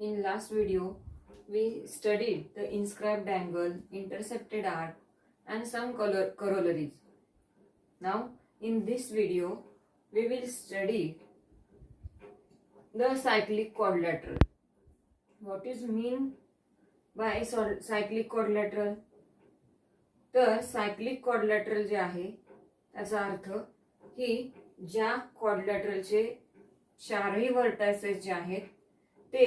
In last video, we studied the inscribed angle, intersected arc, and some corollaries. Now, in this video, we will study the cyclic quadrilateral. What is mean by cyclic quadrilateral? तर cyclic quadrilateral जे आहे त्याचा अर्थ की ज्या क्वाड्रिलॅटरलचे चारही vertices जे आहेत ते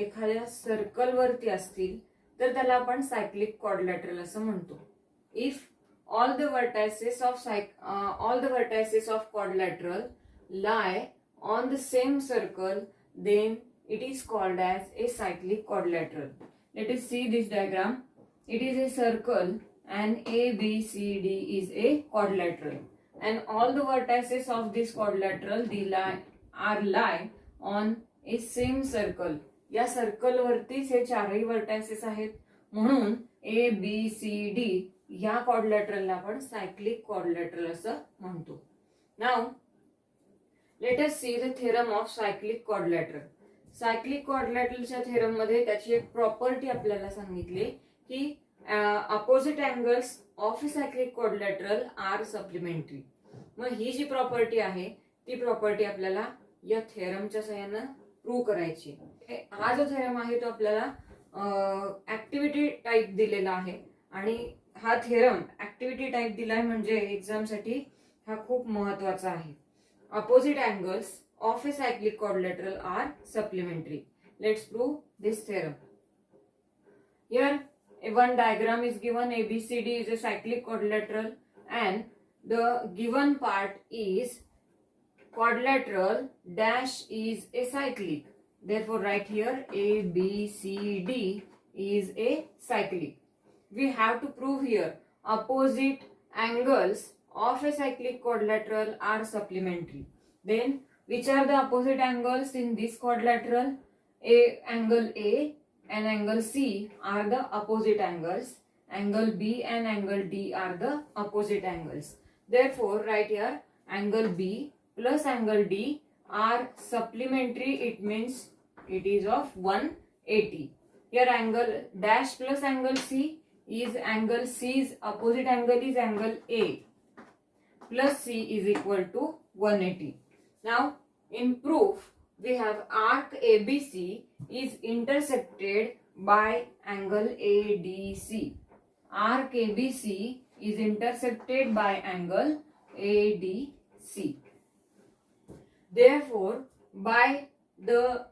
एखाद्या circle वरती असतील तर त्याला आपण सायक्लिक क्वाड्रिलॅटरल असं म्हणतो. If all the vertices of quadrilateral lie on the same circle, then it is called as a cyclic quadrilateral. Let us see this diagram. It is a circle and A, B, C, D is a quadrilateral, and all the vertices of this quadrilateral lie on a same circle. या circle वरतीच हे चारही vertices आहेत, म्हणून A, B, C, D या क्वाड्रिलॅटरलला आपण cyclic quadrilateral असं म्हणतो. Now let us see the theorem of cyclic quadrilateral. Cyclic क्वाड्रिलॅटरलच्या थेरम मध्ये त्याची एक प्रॉपर्टी आपल्याला सांगितली की opposite angles of a cyclic quadrilateral are supplementary. मग ही जी प्रॉपर्टी आहे ती प्रॉपर्टी आपल्याला या थेरमच्या सहाय्याने प्रूव्ह करायची. हा जो थेरम आहे तो आपल्याला ऍक्टिव्हिटी टाइप दिलेला आहे आणि हा थेरम ऍक्टिव्हिटी टाइप दिलाय म्हणजे एक्झाम साठी हा खूप महत्वाचा आहे. Opposite angles of a cyclic quadrilateral are supplementary. Let's prove this theorem. Here one diagram is given. ABCD is a cyclic quadrilateral and the given part is quadrilateral dash is a cyclic. Therefore write here ABCD is a cyclic. We have to prove here opposite angles of a cyclic quadrilateral are supplementary. Then which are the opposite angles in this quadrilateral? Angle A and angle C are the opposite angles. Angle B and angle D are the opposite angles. Therefore write here angle B plus angle D are supplementary. It means it is of 180. Here angle dash plus angle C is angle C's opposite angle is angle A plus C is equal to 180. Now in proof we have arc ABC is intersected by angle ADC. Arc ABC is intersected by angle ADC. Therefore by the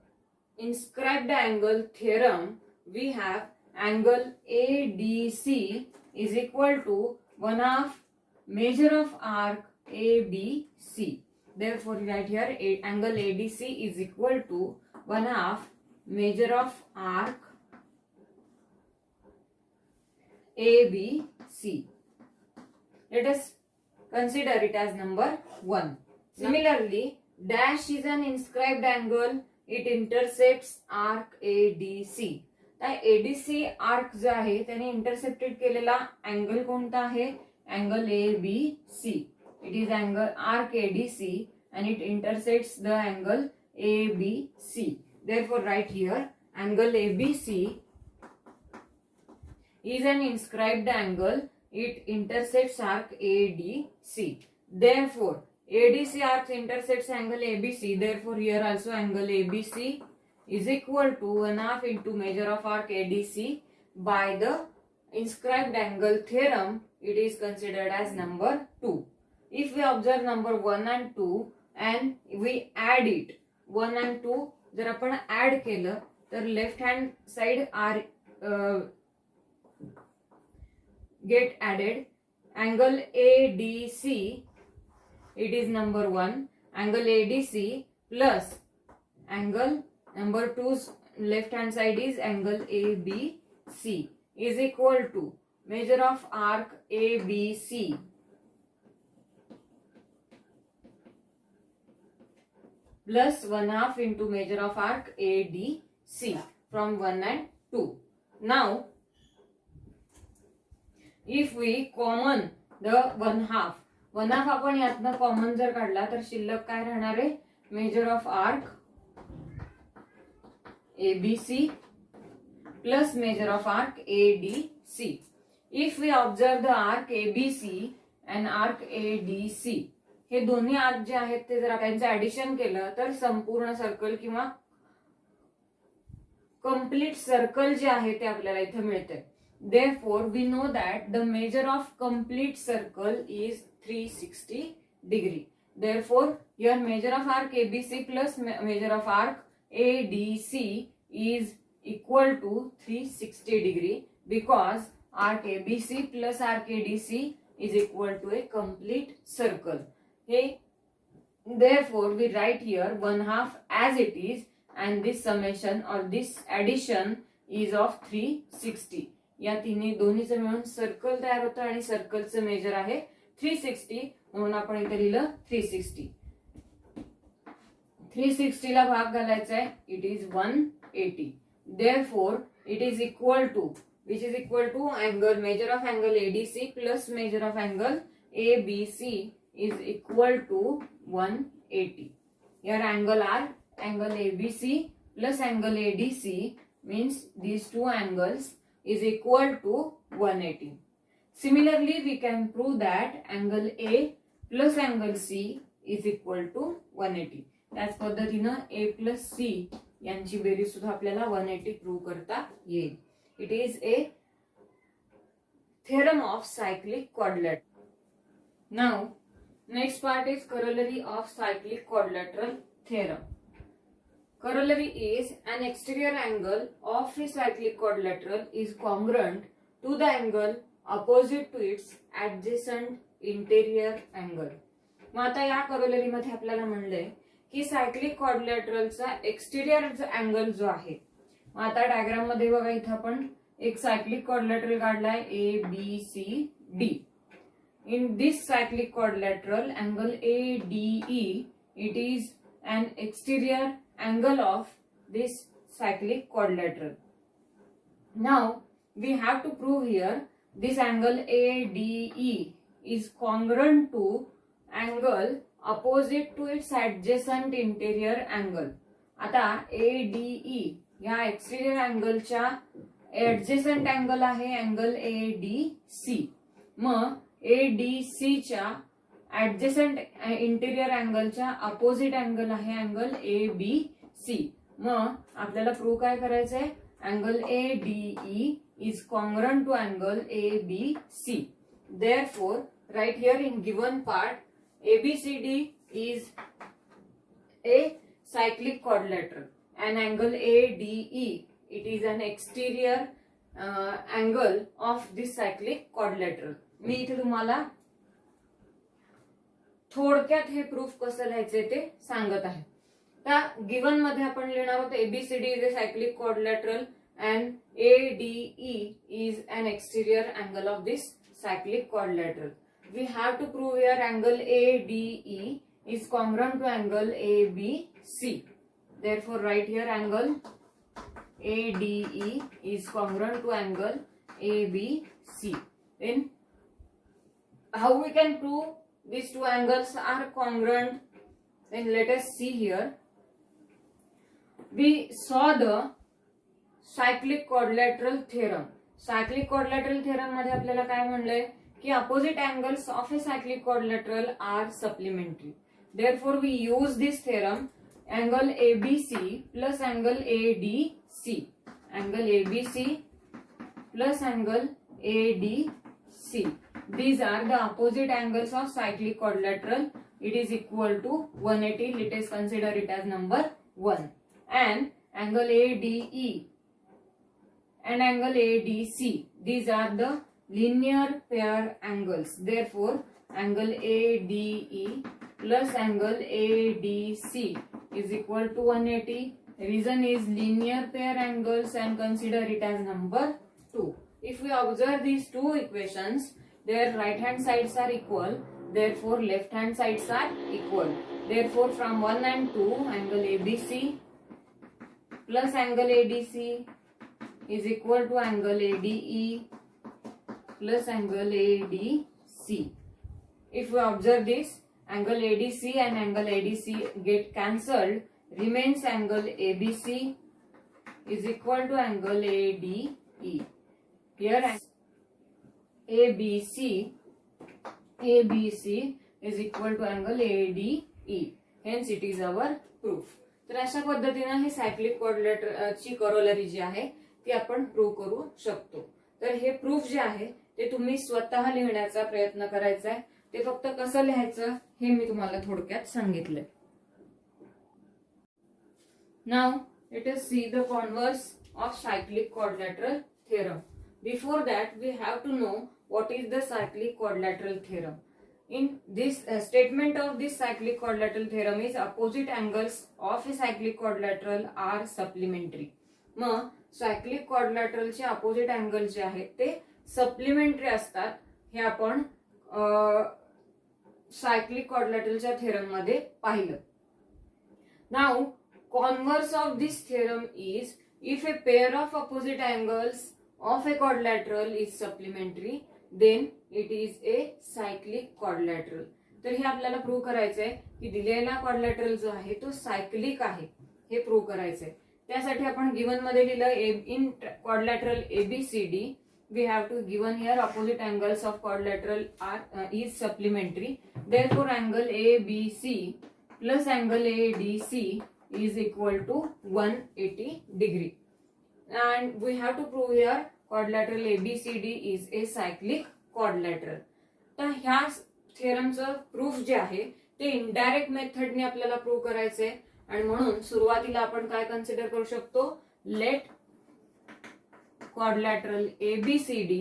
inscribed angle theorem we have angle ADC is equal to 1/2 measure of arc ABC. Therefore write here angle ADC is equal to 1/2 measure of arc ABC. Let us consider it as number 1. Similarly, dash is an inscribed angle. It intersects arc ADC. ADC arc जो आहे त्याने intersected केलेला angle कोणता आहे? Angle ABC. It is angle arc ADC and it intersects the angle ABC. Therefore write here angle ABC is an inscribed angle. It intersects arc ADC. Therefore ADC arc intersects angle ABC. Therefore here also angle ABC is equal to 1/2 into measure of arc ADC. By the inscribed angle theorem it is considered as number 2. If we observe number 1 and 2 and we add it, 1 and 2 जर आपण add केलं तर left hand side are get added. Angle ADC, it is number 1. Angle ADC plus angle number 2's left hand side is angle ABC is equal to measure of arc ABC plus 1/2 into measure of arc ADC from 1 and 2. Now if we common the 1/2 आपण यातनं common जर काढला तर शिल्लक काय राहणार आहे? Measure of arc ABC plus measure of arc ADC. If we observe the arc ABC and arc ADC, हे दोन्ही आर्क जे आहेत ते जर त्यांचं ऍडिशन केलं तर संपूर्ण सर्कल किंवा कंप्लीट सर्कल जे आहे ते आपल्याला इथे मिळते. Therefore, we know that the measure of complete circle is 360 degree. Therefore, your measure of arc ABC plus measure of arc ADC is equal to 360 degree because arc ABC plus arc ADC is equal to a complete circle. Okay? Therefore, we write here 1/2 as it is, and this summation or this addition is of 360. या दोन्हीचं मिळून circle तयार होतं आणि सर्कलचं major आहे 360, म्हणून आपण इथे लिहिलं 360. 360 ला भाग घालायचा आहे, it is 180. Therefore, it is equal to, which is equal to angle, measure of angle ADC plus measure of angle ABC is equal to 180. Here angle are angle ABC plus angle ADC means these two angles is equal to 180. Similarly, we can prove that angle A plus angle C is equal to 180. त्याच पद्धतीनं A plus C यांची berries सुद्धा आपल्याला 180 prove करता येईल. It is A theorem of cyclic quadrilateral. Now, next part is corollary of cyclic quadrilateral theorem. Corollary is an exterior angle of a cyclic quadrilateral is congruent to the angle opposite to its adjacent interior angle. मग आता या corollary मध्ये आपल्याला म्हणलंय की cyclic क्वाड्रिलॅटरलचा एक्सटिरियर angle जो आहे, मग आता diagram मध्ये बघा इथं आपण एक सायक्लिक क्वाड्रिलॅटरल काढलाय ABCD. In this cyclic quadrilateral angle ADE, it is an exterior angle of this cyclic quadrilateral. Now we have to prove here this angle ADE is congruent to angle opposite to its adjacent interior angle. आता ADE या एक्सटिरियर अँगलच्या adjacent angle आहे angle ADC. मग ADC च्या adjacent interior अँगलच्या opposite angle आहे angle ABC. मग आपल्याला prove काय करायचंय, angle ADE is congruent to angle ABC. Therefore, right here in given part, ABCD is a cyclic quadrilateral and angle ADE, it is an exterior angle of this cyclic quadrilateral. मी इथे तुम्हाला थोडक्यात हे proof कसं लिहायचंय ते सांगत आहे. त्या given मध्ये आपण लिहिणार आहोत ABCD is a cyclic quadrilateral and ADE is an exterior angle of this cyclic quadrilateral. We have to prove here angle ADE is congruent to angle ABC. Therefore, write here angle ADE is congruent to angle ABC. Then, how we can prove these two angles are congruent? Then let us see here. We saw the cyclic quadrilateral theorem. Cyclic quadrilateral theorem मध्ये आपल्याला काय म्हणलंय की opposite angles of a cyclic quadrilateral are supplementary. Therefore, we use this theorem, angle ABC plus angle ADC. Angle ABC plus angle ADC. These are the opposite angles of cyclic quadrilateral. It is equal to 180. Let us consider it as number 1. And angle ADE and angle ADC. These are the linear pair angles. Therefore, angle ADE plus angle ADC is equal to 180. Reason is linear pair angles and consider it as number 2. If we observe these two equations, their right hand sides are equal. Therefore, left hand sides are equal. Therefore, from 1 and 2, angle ABC plus angle ADC is equal to angle ADE plus angle ADC. If we observe this, angle ADC and angle ADC get cancelled, remains angle ABC is equal to angle ADE. Here ABC is equal to angle ADE. Hence it is our proof. तर अशा पद्धतीने हे cyclic quadrilateral ची corollary जी आहे ती आपण prove करू शकतो. तर हे प्रूफ जे आहे ते तुम्ही स्वतः लिहिण्याचा प्रयत्न करायचा आहे. ते फक्त कसं लिहायचं हे मी तुम्हाला थोडक्यात सांगितलंय. Now let us see the converse of cyclic quadrilateral theorem. Before that, we have to know what is the cyclic quadrilateral theorem. In this statement of this cyclic quadrilateral theorem is opposite angles of a cyclic quadrilateral are supplementary. Mug cyclic quadrilateral चे opposite angle जे आहेत ते supplementary असतात हे आपण cyclic quadrilateral च्या theorem मध्ये पाहिलं. Now converse of this theorem is if a pair of opposite angles of a quadrilateral is supplementary then it is a cyclic quadrilateral. तर हे आपल्याला प्रूव्ह करायचं आहे की दिलेला क्वाड्रिलॅटरल जो आहे तो सायक्लिक आहे हे प्रूव्ह करायचं आहे. त्यासाठी आपण गिवन मध्ये लिहिलं इन quadrilateral ABCD we have to given here opposite angles of quadrilateral are is supplementary. Therefore angle ABC plus angle ADC is equal to 180 degree. And we have to prove here quadrilateral ABCD is a cyclic quadrilateral. तर ह्या थेरमचं proof जे आहे ते indirect मेथडने आपल्याला prove करायचंय आणि म्हणून सुरुवातीला आपण काय कन्सिडर करू शकतो late quadrilateral ABCD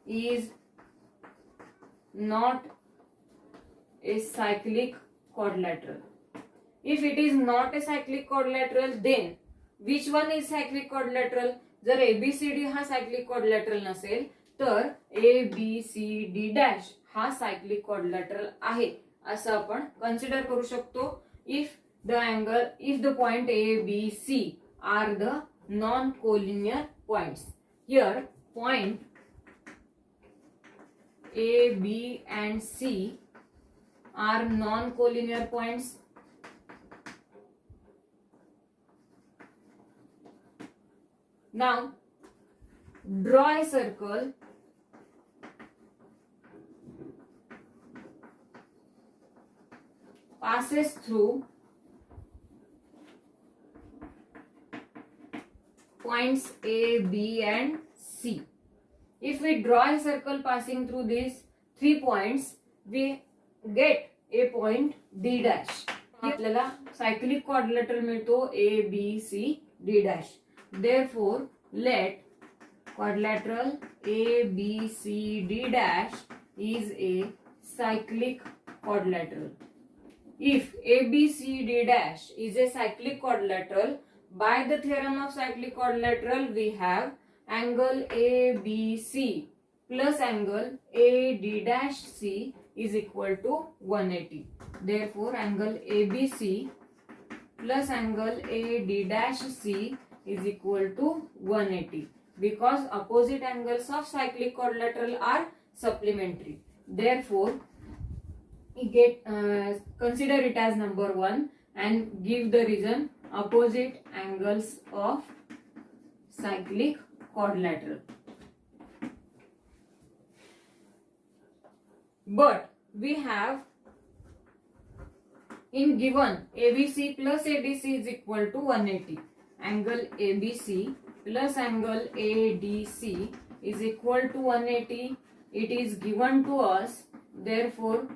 is not a cyclic quadrilateral. If it is not a cyclic quadrilateral, then which one is cyclic quadrilateral? जर ABCD हा cyclic quadrilateral नसेल तर ABCD dash हा cyclic quadrilateral आहे असं आपण कन्सिडर करू शकतो. If the point A, B, C are the non-collinear points. Here point A, B and C are non-collinear points. Now draw a circle passes through points A, B and C. If we draw a circle passing through these 3 points, we get a point D dash. आपल्याला cyclic quadrilateral मिळतो A, B, C, D dash. Therefore, let quadrilateral ABCD dash is a cyclic quadrilateral. If ABCD dash is a cyclic quadrilateral, by the theorem of cyclic quadrilateral, we have angle ABC plus angle AD dash C is equal to 180. Therefore, angle ABC plus angle AD dash C is equal to 180 because opposite angles of cyclic quadrilateral are supplementary. Therefore, we get consider it as number 1 and give the reason opposite angles of cyclic quadrilateral. But we have in given ABC plus ADC is equal to 180. Angle ABC plus angle ADC is equal to 180. It is given to us. Therefore,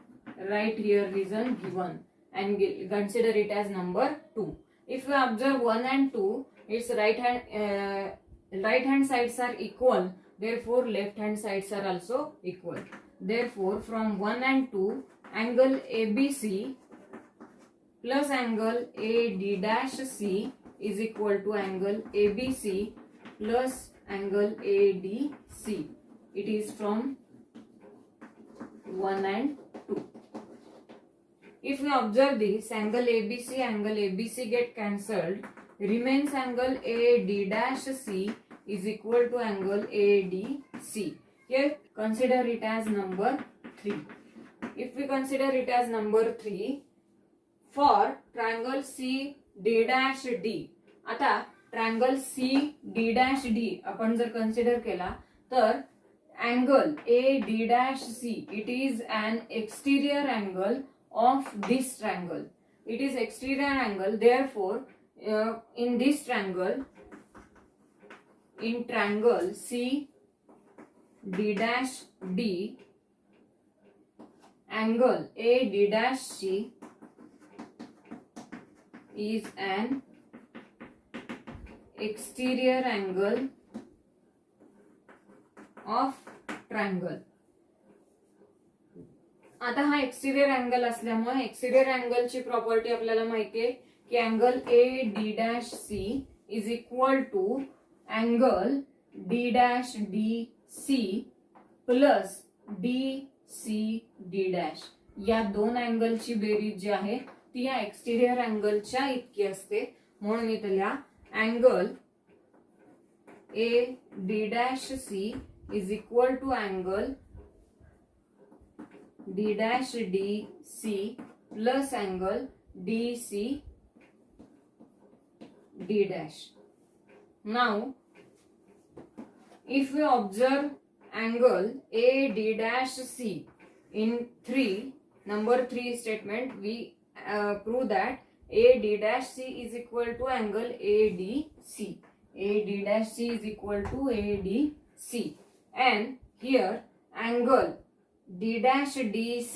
write here reason given and consider it as number 2. If we observe 1 and 2, its right hand sides are equal. Therefore, left hand sides are also equal. Therefore, from 1 and 2, angle ABC plus angle AD dash C is equal to angle ABC plus angle ADC. It is from 1 and 2. If we observe this, angle ABC get cancelled. Remains angle AD dash C is equal to angle ADC. Here consider it as number 3. If we consider it as number 3, for triangle CD dash D, आता triangle C D dash D आपण जर consider केला तर angle A D dash C it is an exterior angle of this triangle. It is exterior angle, therefore in this triangle, in triangle C D dash D, angle A D dash C is an exterior angle of triangle. आता हा एक्सटिरियर angle असल्यामुळे एक्सटिरियर अँगलची property आपल्याला माहिती आहे की angle A D dash C is equal to angle D dash D C plus D C D dash. या दोन अँगलची berries जी आहे ती या एक्सटिरियर अँगलच्या इतकी असते. म्हणून इथं लिहा angle A D dash C is equal to angle D dash DC plus angle DC D dash. Now, if we observe angle AD dash C in number 3 statement, we prove that AD dash C is equal to angle ADC. AD dash C is equal to ADC. And here angle D dash DC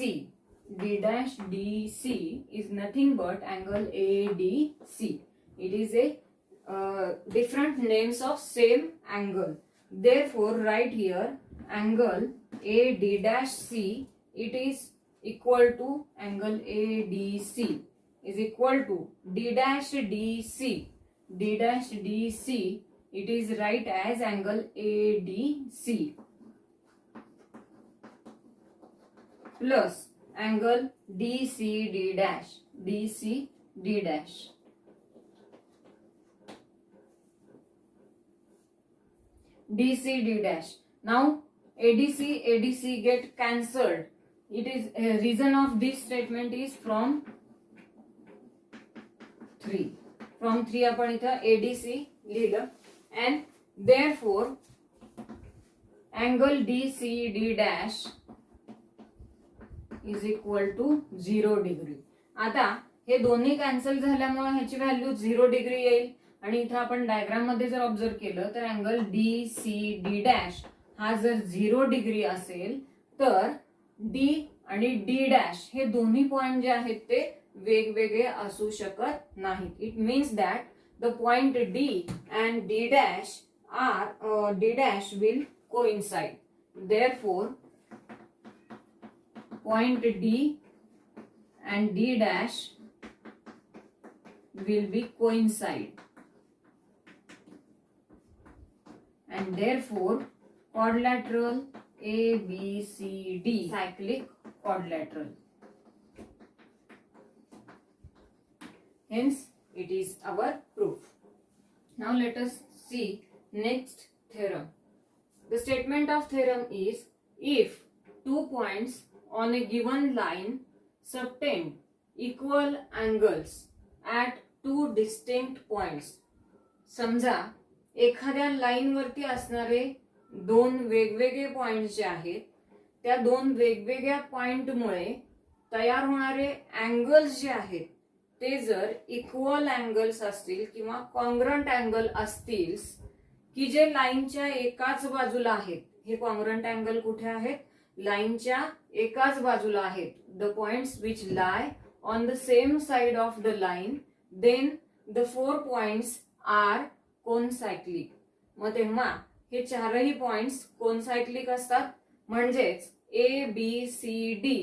is nothing but angle ADC. It is a different names of same angle. Therefore, right here angle AD dash C it is equal to angle ADC is equal to D dash DC. D dash DC it is right as angle ADC. Plus angle DCD dash. DCD dash. DCD dash. Now ADC get cancelled. It is reason of this statement is from 3. From 3 आपण इथं ADC लिहिलं and therefore angle DCD dash is equal to 0 degree. आता हे दोन्ही cancel झाल्यामुळे ह्याची value 0 degree येईल आणि इथं आपण डायग्राम मध्ये जर ऑब्झर्व केलं तर angle D C D dash हा जर 0 डिग्री असेल तर डी आणि डी डॅश हे दोन्ही पॉइंट जे आहेत ते वेगवेगळे असू शकत नाहीत. It means that the point D and D dash will coincide. Therefore point D and D dash will be coincide and therefore quadrilateral ABCD cyclic quadrilateral. Hence it is our proof. Now let us see next theorem. The statement of theorem is if 2 points on a given line subtend equal angles at 2 distinct points. समजा एखाद्या line वरती असणारे दोन वेगवेगळे point जे आहेत त्या दोन वेगवेगळ्या पॉइंटमुळे तयार होणारे अँगल्स जे आहेत ते जर इक्वल अँगल्स असतील किंवा कॉन्ग्रंट अँगल असतील की जे लाईनच्या एकाच बाजूला आहेत. हे कॉन्ग्रंट अँगल कुठे आहेत? लाईनच्या एकाच बाजूला आहेत. The points which lie on the same side of the line then the 4 points are concyclic. मग तेव्हा हे चारही पॉइंट्स कोनसायक्लिक असतात. म्हणजेच ए बी सी डी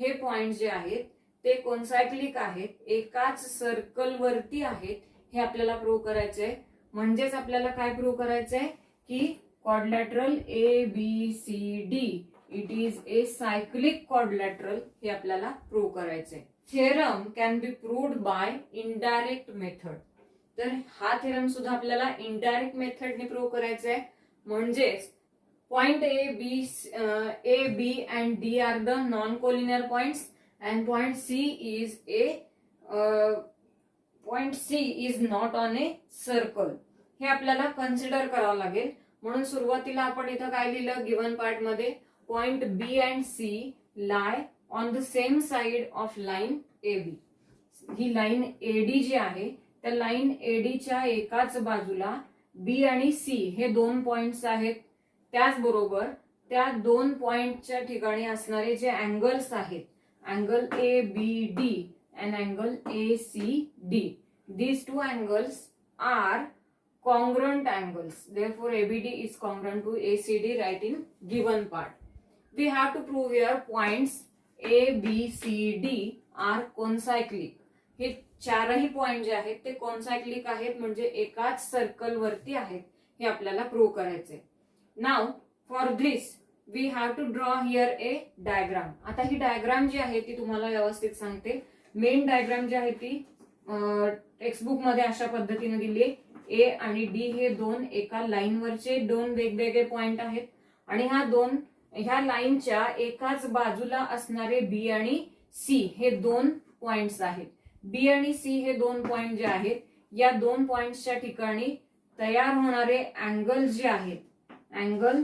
हे पॉइंट जे आहेत ते कोनसायक्लिक आहेत, एकाच सर्कल वरती आहेत. हे आपल्याला प्रूव्ह करायचंय. म्हणजेच आपल्याला काय प्रूव्ह करायचंय की quadrilateral A B C D it is a cyclic quadrilateral. हे आपल्याला प्रूव्ह करायचंय. Theorem can be proved by indirect method. तर हा थेरम सुद्धा आपल्याला इनडायरेक्ट मेथडने प्रूव्ह करायचा आहे. म्हणजेच point A B and D are the non collinear points and point C is a point C is not on a circle, हे आपल्याला consider करावं लागेल. म्हणून सुरुवातीला आपण इथं काय लिहिलं गिवन पार्ट मध्ये, point B and C lie on the same side of line A B. ही लाईन एडी जी आहे त्या लाईन एडीच्या एकाच बाजूला बी आणि सी हे दोन पॉइंट्स आहेत. त्याचबरोबर त्या दोन पॉइंटच्या ठिकाणी असणारे जे अँगल्स आहेत, angle A B D and angle A C D, these two angles are congruent angles, therefore ABD is congruent to ACD, right in given part. We have to prove here points A, B, C, D are concyclic. हे चारही point जे आहेत ते concyclic आहेत, म्हणजे एकाच circle वरती आहेत, हे आपल्याला प्रूव्ह करायचे. Now for this we have to draw here a diagram. आता ही डायग्राम जी आहे ती तुम्हाला व्यवस्थित सांगते. मेन डायग्राम जी आहे ती टेक्स्टबुक मध्ये अशा पद्धतीने दिली आहे. ए आणि डी हे दोन एका लाईन वरचे दोन वेगवेगळे पॉइंट आहेत आणि ह्या लाईनच्या एकाच बाजूला असणारे बी आणि सी हे दोन पॉइंट्स आहेत. बी आणि सी हे दोन पॉइंट जे आहेत, या दोन पॉइंट्सच्या ठिकाणी तयार होणारे अँगल जे आहेत, अँगल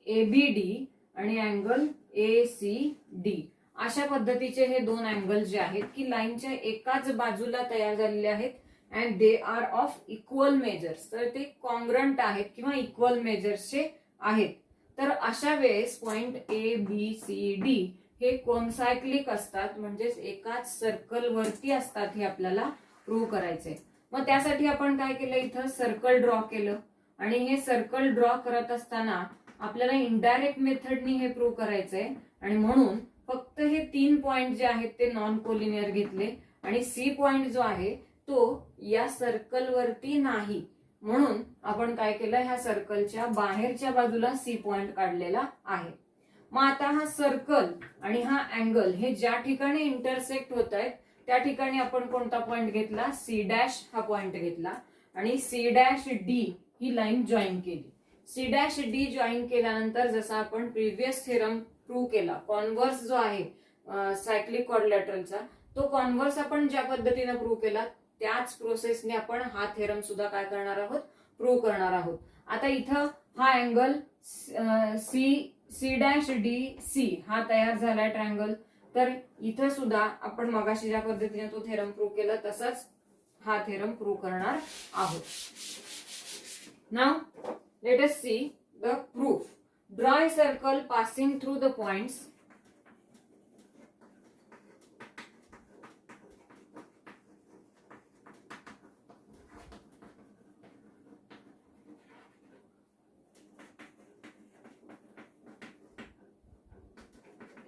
एबीडी आणि अँगल एसीडी, अशा पद्धतीचे हे दोन अँगल जे आहेत की लाईनच्या एकाच बाजूला तयार झालेले आहेत and they are of equal measures. तर ते कॉन्ग्रंट आहेत किंवा इक्वल मेजर्सचे आहेत. तर अशा वेळेस point A B C D हे कॉन्सायक्लिक असतात, म्हणजेच एकाच सर्कल वरती असतात, हे आपल्याला प्रूव्ह करायचंय. मग त्यासाठी आपण काय केलं, इथं सर्कल ड्रॉ केलं आणि हे सर्कल ड्रॉ करत असताना आपल्याला इनडायरेक्ट मेथडनी हे प्रूव्ह करायचंय आणि म्हणून फक्त हे तीन पॉइंट जे आहेत ते नॉन कोलिनियर घेतले आणि सी पॉइंट जो आहे तो या सर्कल वरती नाही, म्हणून आपण काय केलं, ह्या सर्कलच्या बाहेरच्या बाजूला सी पॉइंट काढलेला आहे. मग आता हा सर्कल आणि हा अँगल हे ज्या ठिकाणी इंटरसेक्ट होत आहेत त्या ठिकाणी आपण कोणता पॉइंट घेतला, सी डॅश हा पॉइंट घेतला आणि सी डॅश डी ही लाईन जॉईन केली. सी डॅश डी जॉईन केल्यानंतर जसा आपण प्रिव्हियस थेरम प्रूव्ह केला, कॉन्व्हर्स जो आहे सायक्लिक क्वाड्रिलॅटरलचा, तो कॉन्व्हर्स आपण ज्या पद्धतीने प्रूव्ह केला त्याच प्रोसेसने आपण हा थेरम सुद्धा काय करणार आहोत, प्रूव्ह करणार आहोत. आता इथं हा angle C dash D C हा तयार झालाय ट्रायंगल. तर इथं सुद्धा आपण मगाशी ज्या पद्धतीने तो थेरम प्रूव्ह केला तसाच हा थेरम प्रूव्ह करणार आहोत. Now let us see the proof. Draw a circle passing through the points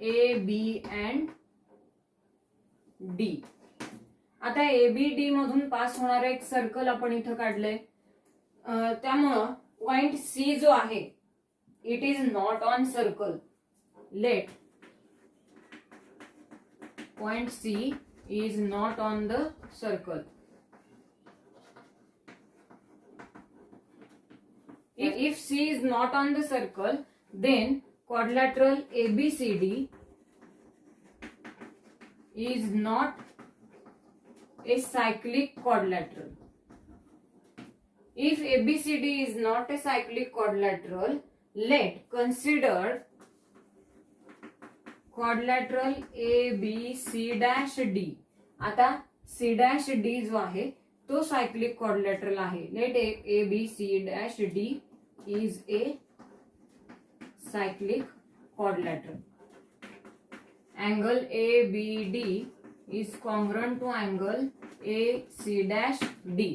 A, B and D. आता ए बी डी मधून पास होणारे एक सर्कल आपण इथं काढलंय. त्यामुळं पॉइंट सी जो आहे it is not on circle. Let point C is not on the circle. If C is not on the circle, then quadrilateral ABCD is not a cyclic quadrilateral. If ABCD is not a cyclic quadrilateral, let consider quadrilateral ABC'D. आता C''D जो आहे तो cyclic quadrilateral आहे. Let ABC'D is a cyclic quadrilateral. Angle ABD is congruent to angle AC''D.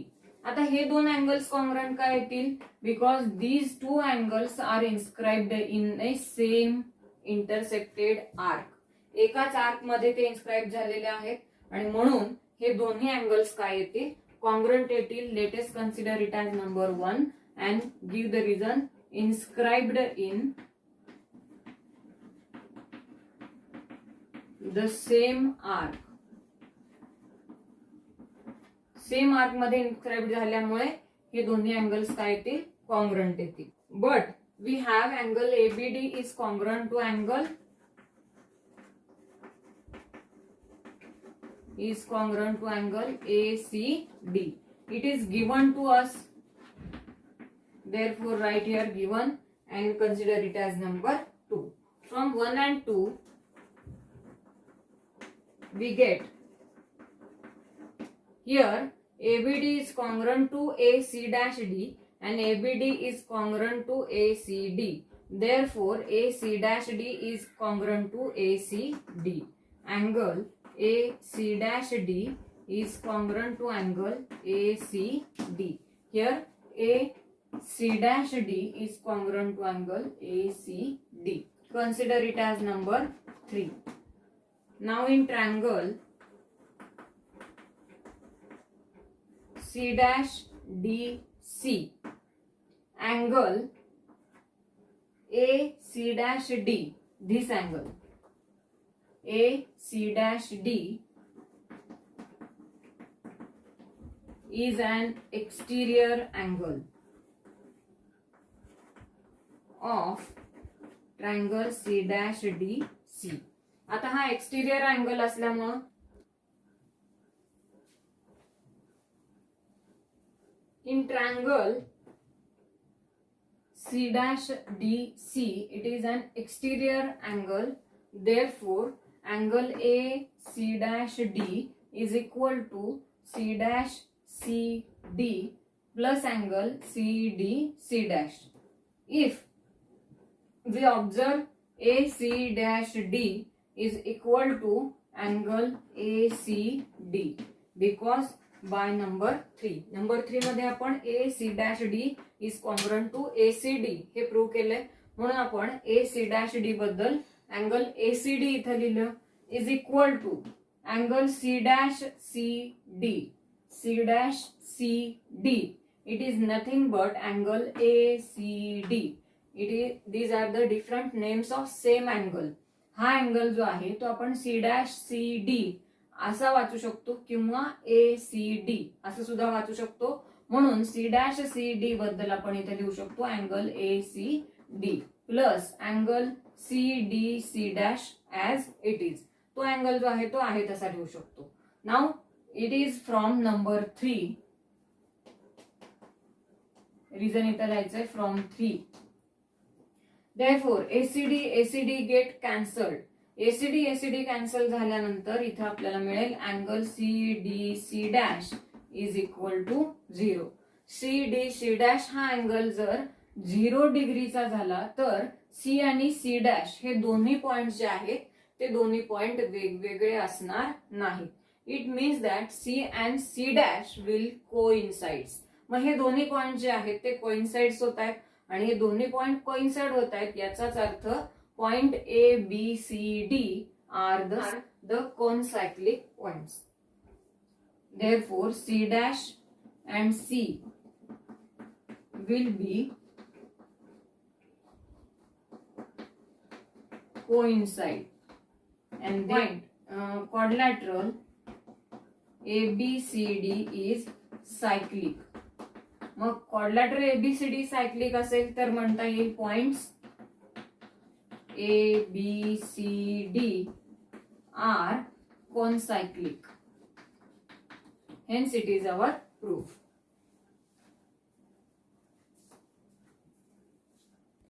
आता हे दोन angles congruent का येतील, because these two angles are inscribed in a same intersected arc. एकाच आर्क मध्ये ते इन्स्क्राइब झालेले आहेत आणि म्हणून हे दोन्ही अँगल्स काय येतील, कॉन्ग्रंट येतील. Latest consider it as number 1 and give the reason. Inscribed in the same arc. Same arc मध्ये इन्स्क्राइब झाल्यामुळे हे दोन्ही अँगल्स काय येतील, कॉन्ग्रंट येतील. But we have angle ABD is congruent to angle is congruent to angle ACD. It is given to us. Therefore, write here given and consider it as number 2. From 1 and 2, we get here ABD is congruent to AC-D and ABD is congruent to ACD. Therefore, AC-D is congruent to ACD. Angle AC-D is congruent to angle ACD. Here AC-D is congruent to angle ACD. Consider it as number 3. Now in triangle C-DC, angle AC-D, this angle AC-D is an exterior angle of triangle C-DC. आता हा एक्सटिरियर angle असल्यामुळं in triangle C-DC, it is an exterior angle. Therefore, angle AC-D is equal to C-CD plus angle CDC'. If we observe AC-D is equal to angle ACD because by number 3. Number 3 मध्ये आपण AC-D is congruent to ACD हे prove केले. म्हणून आपण AC-D बद्दल angle ACD इथे लिहिलं is equal to angle C-CD. C-CD, it is nothing but angle ACD. These are the different names of same angle. हा अँगल जो आहे तो आपण C-CD असा वाचू शकतो किंवा ACD असं सुद्धा वाचू शकतो. म्हणून C-CD बद्दल आपण इथे लिहू शकतो angle ACD plus angle CDC' as it is. तो अँगल जो आहे तो आहे तसा लिहू शकतो. Now it is from number 3. Reason इथे लिहायचंय from 3. Therefore, ACD get cancelled. ACD cancel झाल्यानंतर इथे आपल्याला मिळेल angle CDC' is equal to 0. CDC' हा अँगल जर 0 डिग्रीचा झाला तर C आणि C' हे दोन्ही पॉइंट जे आहेत ते दोन्ही पॉइंट वेगवेगळे असणार नाहीत. It means that C and C' will coincides. मग हे दोन्ही पॉइंट जे आहेत ते कोइन्साइड्स होत आहेत आणि हे दोन्ही पॉइंट कोइन्साइड होत आहेत याचाच अर्थ point A, B, C, D are the concyclic points. Therefore, C' and C will be coincide. And then quadrilateral ABCD is cyclic. Mug quadrilateral ABCD cyclic असेल तर म्हणता येईल points A, B, C, D are concyclic. Hence it is our proof.